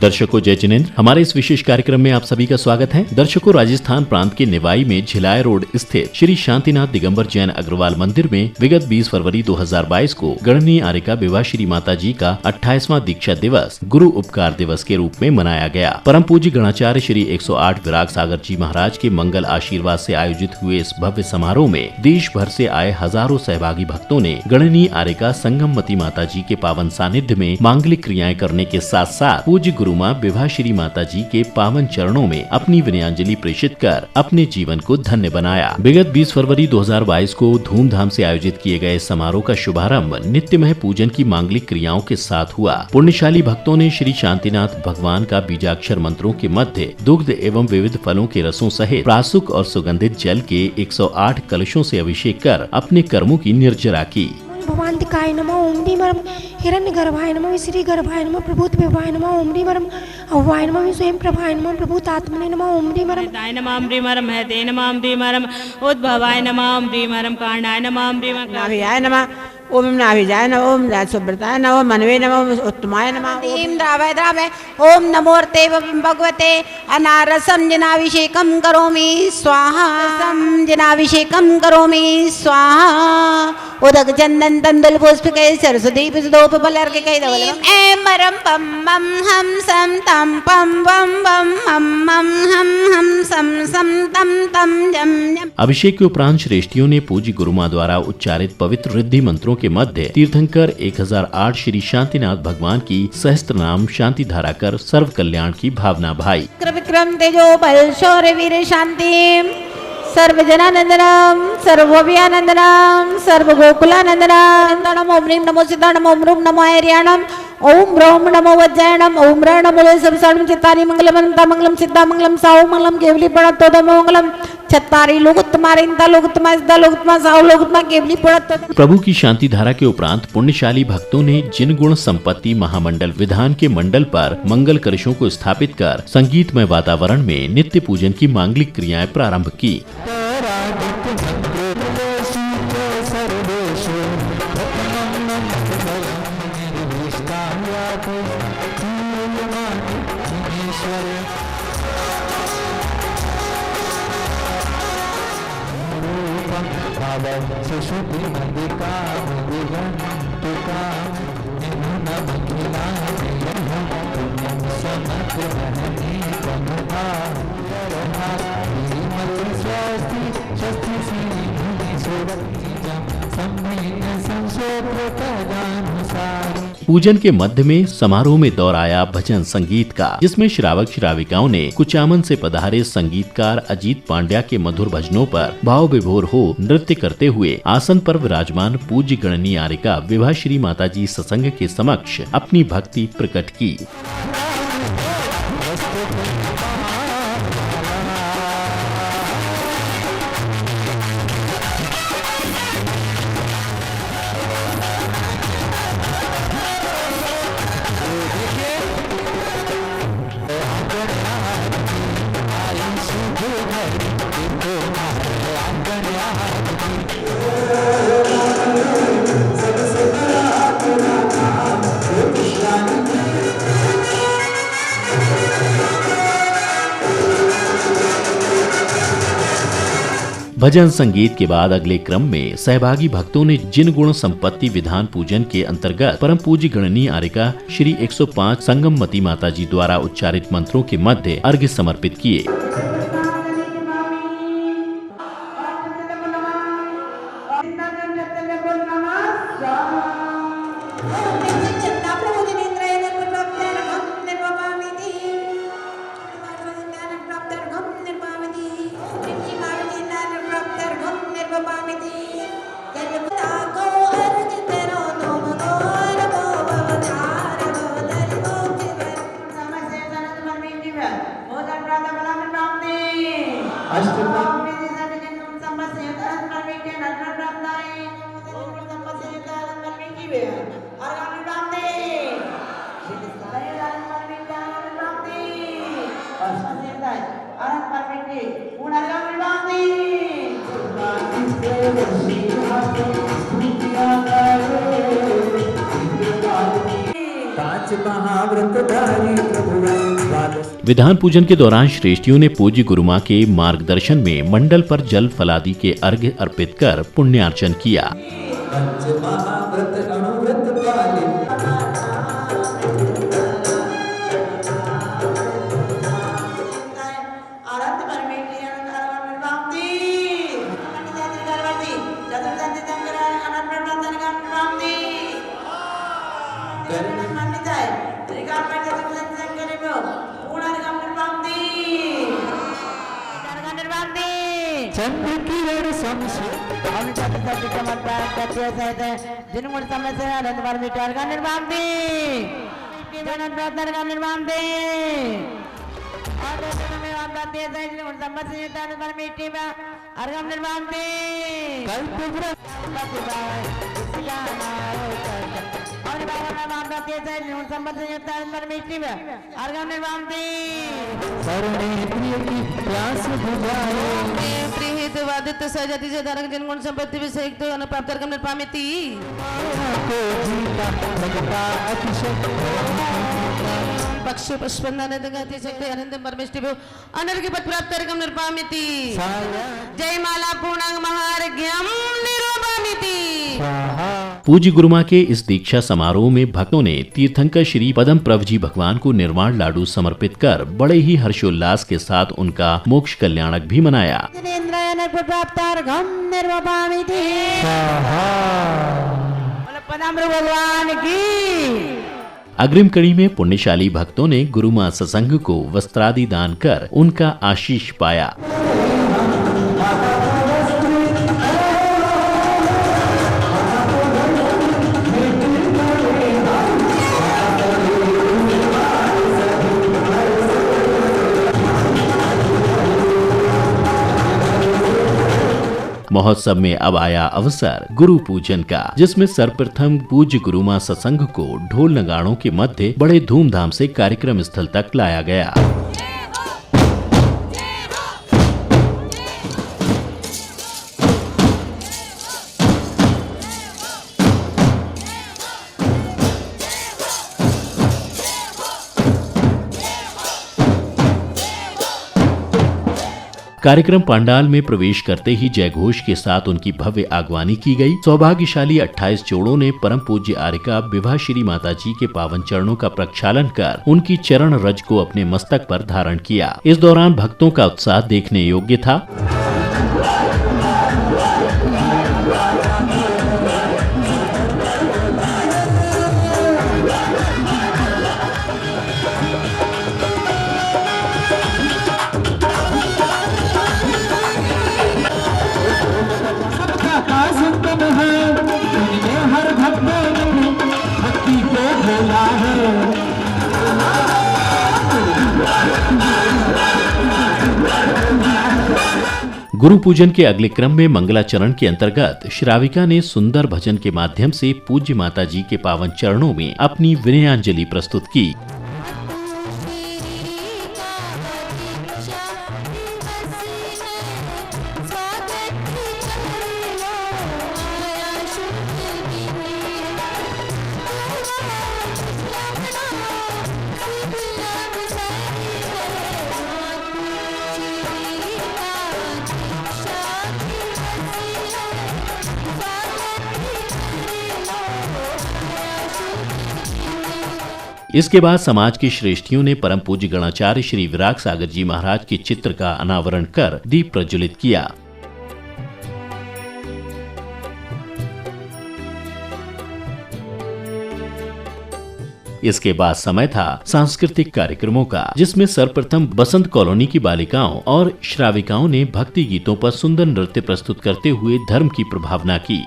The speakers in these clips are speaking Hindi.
दर्शकों जय जिनेंद्र, हमारे इस विशेष कार्यक्रम में आप सभी का स्वागत है। दर्शकों, राजस्थान प्रांत के निवाई में झिलाय रोड स्थित श्री शांतिनाथ दिगंबर जैन अग्रवाल मंदिर में विगत 20 फरवरी 2022 को गणनीय आर्यिका विवाह श्री माता जी का 28वां दीक्षा दिवस गुरु उपकार दिवस के रूप में मनाया गया। परम पूज्य गणाचार्य श्री 108 विराग सागर जी महाराज के मंगल आशीर्वाद से आयोजित हुए इस भव्य समारोह में देश भर से आए हजारों सहभागी भक्तों ने गणनीय आर्यिका संगमवती माता जी के पावन सानिध्य में मांगलिक क्रियाएं करने के साथ साथ पूज्य गुरु मां विवाह श्री माता जी के पावन चरणों में अपनी विनयांजलि प्रेषित कर अपने जीवन को धन्य बनाया। विगत 20 फरवरी 2022 को धूमधाम से आयोजित किए गए समारोह का शुभारंभ नित्यमय पूजन की मांगलिक क्रियाओं के साथ हुआ। पुण्यशाली भक्तों ने श्री शांतिनाथ भगवान का बीजाक्षर मंत्रों के मध्य दुग्ध एवं विविध फलों के रसों सहित प्रासुक और सुगंधित जल के 108 कलशों से अभिषेक कर अपने कर्मों की निर्जरा की। भवान्तिकाय नमः ओम ह्रीमरम हिरण्यगर्भाय नमः श्री गर्भाय नमः प्रभूत विभाय नमः ओम ह्रीमरम अव्वाय नमः स्वयं प्रभाय नमः प्रभूत आत्मने नमः ओम ह्रीमरम दाय नमः ओम ह्रीमरम हते नमः ओम ह्रीमरम उद्भवाय नमः ओम ह्रीमरम कांडाय नमः ओम ह्रीमरम नाभियाय नमः ओम नाभिजाय नमः ओम सुब्रताय नमः मनवे नमः उत्तमाय नमः ओम द्रावय द्रावय ओम नमोर्ते भगवते अनारसं जनाभिषेकं करोमि स्वाहा जनाभिषेकं करोमि स्वाहा उदक चंदन तंदुल पुष्प के सरस्वती पुष्पोप बलर के कई दवल ए मरम पम मम हम सम तम पम वम वम हम सम तम तम जम जम। अभिषेक के उपरांत श्रेष्ठियों ने पूज्य गुरुमा द्वारा उच्चारित पवित्र रिद्धि मंत्रों के मध्य तीर्थंकर 1008 श्री शांतिनाथ भगवान की सहस्त्र नाम शांति धारा कर सर्व कल्याण की भावना भाई। विक्रम तेजो बल शौर्य वीर शांति सर्वजनानंदनम सर्वभव्यानंदनम सर्वगोकुलानंदनम नमो ओम नमो सिद्धाणम ओम रूम नमो हरियाणम ओम ब्रह्म नमो वज्रायणम ओम रण नमो सर्वसारम चित्तानि मंगलम अनंता मंगलम सिद्धा मंगलम साहु मंगलम केवली प्रणतो मंगलम छत्तारी लोकोत्तमारे इंता लोकोत्तमा सिद्धा लोकोत्तमा साहु लोकोत्तमा केवली प्रणतो। प्रभु की शांति धारा के उपरांत पुण्यशाली भक्तों ने जिन गुण संपत्ति महामंडल विधान के मंडल पर मंगल कलशों को स्थापित कर संगीतमय वातावरण में नित्य पूजन की मांगलिक क्रियाएं प्रारंभ की। पूजन के मध्य में समारोह में दौर आया भजन संगीत का, जिसमें श्रावक श्राविकाओं ने कुचामन से पधारे संगीतकार अजीत पांड्या के मधुर भजनों पर भाव विभोर हो नृत्य करते हुए आसन पर विराजमान पूज्य गणनीय आर्यिका विवाह श्री माता जी सत्संग के समक्ष अपनी भक्ति प्रकट की। भजन संगीत के बाद अगले क्रम में सहभागी भक्तों ने जिन गुण संपत्ति विधान पूजन के अंतर्गत परम पूज्य गणनीय आर्यिका श्री 105 संगमवती माता जी द्वारा उच्चारित मंत्रों के मध्य अर्घ्य समर्पित किए। विधान पूजन के दौरान श्रेष्ठियों ने पूज्य गुरुमा के मार्गदर्शन में मंडल पर जल फलादि के अर्घ्य अर्पित कर पुण्यार्चन किया। वादित सजाति से धारक जन गुण संपत्ति भी संयुक्त प्राप्त कर निर्पामिति पक्ष पुष्पंदन गति शक्ति आनंद परमेष्टि भो अनर के पद प्राप्त कर निर्पामिति जय माला पूर्णांग महारज्ञम निरूपामिति। पूज्य गुरुमा के इस दीक्षा समारोह में भक्तों ने तीर्थंकर श्री पदम प्रभ जी भगवान को निर्वाण लाडू समर्पित कर बड़े ही हर्षोल्लास के साथ उनका मोक्ष कल्याणक भी मनाया। भगवान की अग्रिम कड़ी में पुण्यशाली भक्तों ने गुरुमा सत्संग को वस्त्रादि दान कर उनका आशीष पाया। महोत्सव में अब आया अवसर गुरु पूजन का, जिसमें सर्वप्रथम पूज्य गुरुमा सत्संग को ढोल नगाड़ों के मध्य बड़े धूमधाम से कार्यक्रम स्थल तक लाया गया। कार्यक्रम पंडाल में प्रवेश करते ही जयघोष के साथ उनकी भव्य आगवानी की गई। सौभाग्यशाली 28 जोड़ों ने परम पूज्य आर्यका विवाह श्री माता जी के पावन चरणों का प्रक्षालन कर उनकी चरण रज को अपने मस्तक पर धारण किया। इस दौरान भक्तों का उत्साह देखने योग्य था। गुरु पूजन के अगले क्रम में मंगलाचरण के अंतर्गत श्राविका ने सुंदर भजन के माध्यम से पूज्य माता जी के पावन चरणों में अपनी विनयांजलि प्रस्तुत की। इसके बाद समाज की श्रेष्ठियों ने परम पूज्य गणाचार्य श्री विराग सागर जी महाराज के चित्र का अनावरण कर दीप प्रज्वलित किया। इसके बाद समय था सांस्कृतिक कार्यक्रमों का, जिसमें सर्वप्रथम बसंत कॉलोनी की बालिकाओं और श्राविकाओं ने भक्ति गीतों पर सुंदर नृत्य प्रस्तुत करते हुए धर्म की प्रभावना की।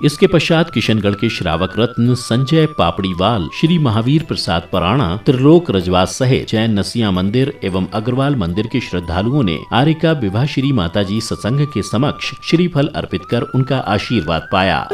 इसके पश्चात किशनगढ़ के श्रावक रत्न संजय पापड़ीवाल, श्री महावीर प्रसाद पराणा, त्रिलोक रजवास सहित जैन नसिया मंदिर एवं अग्रवाल मंदिर के श्रद्धालुओं ने आरिका विभा श्री माताजी सत्संग के समक्ष श्रीफल अर्पित कर उनका आशीर्वाद पाया।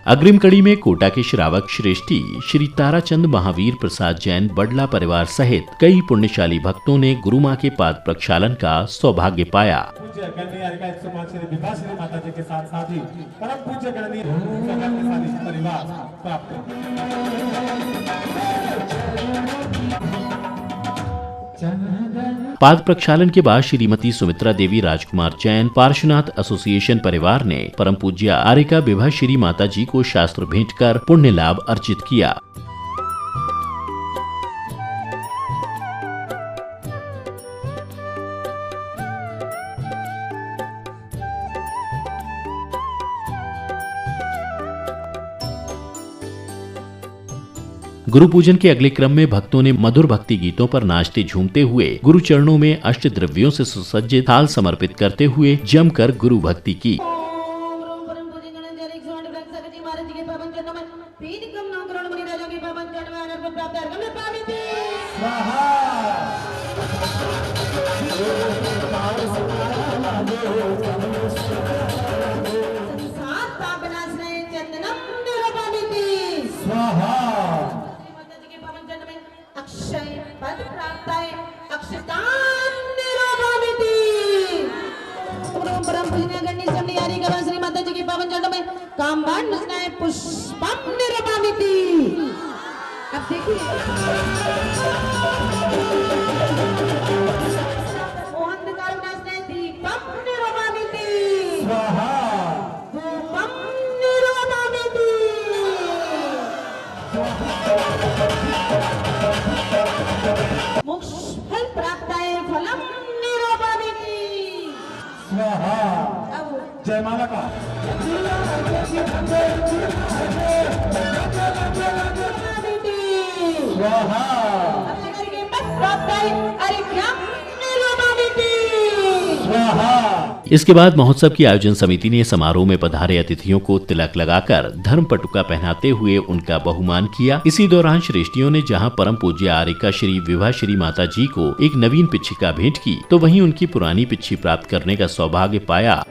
अग्रिम कड़ी में कोटा के श्रावक श्रेष्ठी श्री ताराचंद महावीर प्रसाद जैन बडला परिवार सहित कई पुण्यशाली भक्तों ने गुरु मां के पाद प्रक्षालन का सौभाग्य पाया। पाद प्रक्षालन के बाद श्रीमती सुमित्रा देवी राजकुमार जैन पार्श्वनाथ एसोसिएशन परिवार ने परम पूज्य आरिका विभा श्री माता जी को शास्त्र भेंट कर पुण्य लाभ अर्जित किया। गुरु पूजन के अगले क्रम में भक्तों ने मधुर भक्ति गीतों पर नाचते झूमते हुए गुरु चरणों में अष्ट द्रव्यों से सुसज्जित थाल समर्पित करते हुए जमकर गुरु भक्ति की। पुष्पम निरपामिति। अब देखिए दीपम निरपामिति, धूपम निरपामिति। मोक्षफल प्राप्ताय फलम निरपामिति। जयमाला का इसके बाद महोत्सव की आयोजन समिति ने समारोह में पधारे अतिथियों को तिलक लगाकर धर्म पटुका पहनाते हुए उनका बहुमान किया। इसी दौरान श्रेष्ठियों ने जहां परम पूज्य आरिका श्री विभा श्री माता जी को एक नवीन पिच्छिका भेंट की तो वहीं उनकी पुरानी पिच्छी प्राप्त करने का सौभाग्य पाया।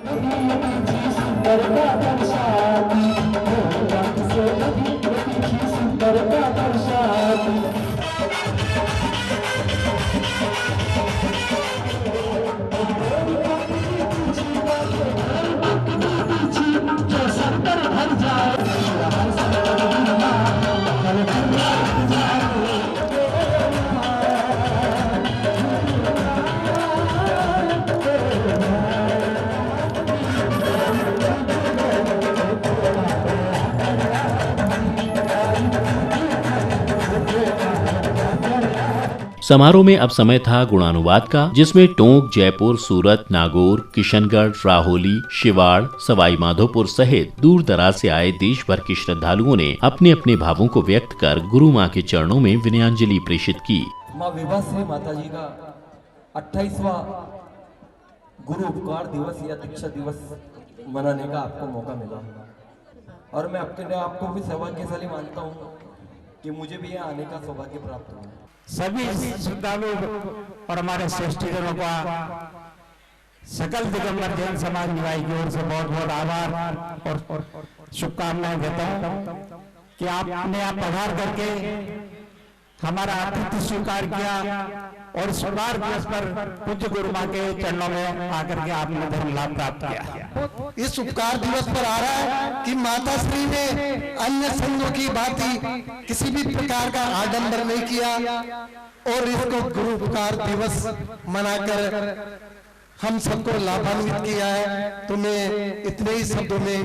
समारोह में अब समय था गुणानुवाद का, जिसमें टोंक, जयपुर, सूरत, नागौर, किशनगढ़, राहोली, शिवाड़, सवाई माधोपुर सहित दूर दराज से आए देश भर के श्रद्धालुओं ने अपने अपने भावों को व्यक्त कर गुरु मां के चरणों में विनयांजलि प्रेषित की। मां विभा श्री माता जी का 28वां गुरु उपकार दिवस या दीक्षा दिवस मनाने का आपको मौका मिला और मैं अपने आपको भी सौभाग्यशाली मानता हूँ कि मुझे भी यहाँ आने का सौभाग्य प्राप्त हुआ। सभी श्रद्धालु और हमारे श्रेष्ठीजनों का सकल दिगंबर जैन समाज निवाई की ओर से बहुत बहुत आभार और शुभकामनाएं देता हूँ कि आपने यहाँ पधार करके हमारा आतिथ्य स्वीकार किया और इस शुभार दिवस पर पूज्य गुरु मां के चरणों में आकर के आपने धर्म लाभ प्राप्त किया। इस उपकार दिवस पर आ रहा है कि माता श्री ने अन्य संघों की भांति किसी भी प्रकार का आडंबर नहीं किया और इसको गुरु उपकार दिवस मनाकर हम सबको लाभान्वित किया है। तो मैं इतने ही शब्दों में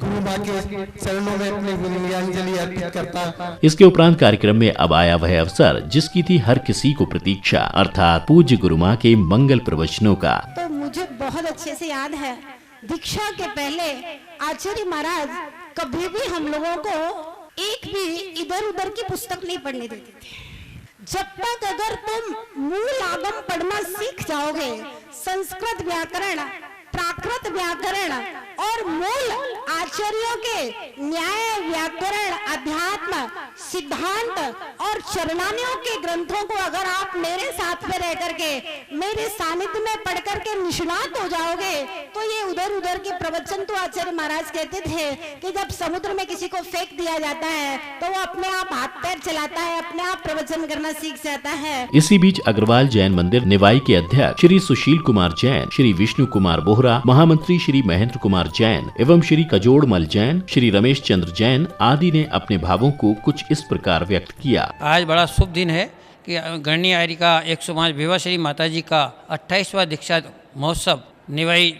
गुरु माँ के चरणों में अपनी विनम्रांजलि अर्पित करता। इसके उपरांत कार्यक्रम में अब आया वह अवसर जिसकी थी हर किसी को प्रतीक्षा, अर्थात पूज्य गुरु माँ के मंगल प्रवचनों का। तो मुझे बहुत अच्छे से याद है, दीक्षा के पहले आचार्य महाराज कभी भी हम लोगों को एक भी इधर उधर की पुस्तक नहीं पढ़ने देते थे। जब तक अगर तुम मूल आगम पढ़ना सीख जाओगे, संस्कृत व्याकरण, प्राकृत व्याकरण और मूल आचार्यों के न्याय, व्याकरण, अध्यात्म, सिद्धांत और चरणानियों के ग्रंथों को अगर आप मेरे साथ में रह करके मेरे सानिध्य में पढ़ करके निष्णात हो जाओगे, तो ये उधर उधर के प्रवचन, तो आचार्य महाराज कहते थे कि जब समुद्र में किसी को फेंक दिया जाता है तो वो अपने आप हाथ पैर चलाता है, अपने आप प्रवचन करना सीख जाता है। इसी बीच अग्रवाल जैन मंदिर निवाई के अध्यक्ष श्री सुशील कुमार जैन, श्री विष्णु कुमार बोहरा, महामंत्री श्री महेंद्र कुमार जैन एवं श्री कजोड़मल जैन, श्री रमेश चंद्र जैन आदि ने अपने भावों को कुछ इस प्रकार व्यक्त किया। आज बड़ा शुभ दिन है कि गणनी आर्य का 105 विवाह श्री माता जी का 28वां दीक्षा महोत्सव निवाई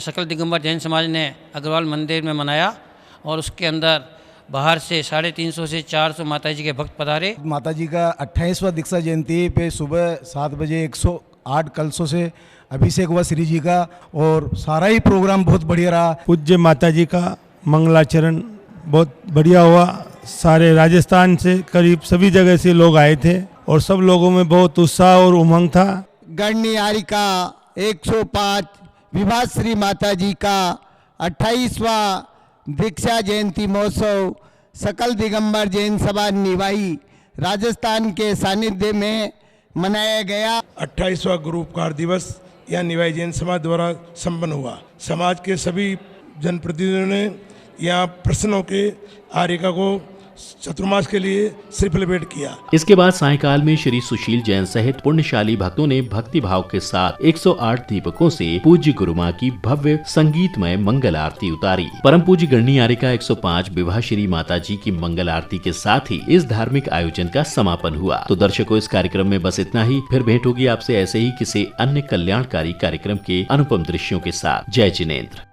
सकल दिगंबर जैन समाज ने अग्रवाल मंदिर में मनाया और उसके अंदर बाहर से 350 से 400 माता जी के भक्त पधारे। माता जी का 28वां दीक्षा जयंती पे सुबह 7 बजे 108 कलशों से अभिषेक हुआ श्री जी का और सारा ही प्रोग्राम बहुत बढ़िया रहा। पूज्य माता जी का मंगलाचरण बहुत बढ़िया हुआ। सारे राजस्थान से करीब सभी जगह से लोग आए थे और सब लोगों में बहुत उत्साह और उमंग था। गणनी आर्य का 105 विवाह श्री माता जी का 28वां दीक्षा जयंती महोत्सव सकल दिगंबर जैन सभा निवाई राजस्थान के सानिध्य में मनाया गया। 28वां गुरु उपकार दिवस यह निवाई जैन समाज द्वारा संपन्न हुआ। समाज के सभी जनप्रतिनिधियों ने यहाँ प्रसन्न होकर आर्यिका को चतुर्मास के लिए श्रीफल भेंट किया। इसके बाद सायंकाल में श्री सुशील जैन सहित पुण्यशाली भक्तों ने भक्ति भाव के साथ 108 दीपकों से पूज्य गुरु माँ की भव्य संगीतमय मंगल आरती उतारी। परम पूज्य गणनी आर्य का 105 विवाह श्री माता जी की मंगल आरती के साथ ही इस धार्मिक आयोजन का समापन हुआ। तो दर्शकों, इस कार्यक्रम में बस इतना ही। फिर भेंट होगी आपसे ऐसे ही किसी अन्य कल्याणकारी कार्यक्रम के अनुपम दृश्यों के साथ। जय जिनेंद्र।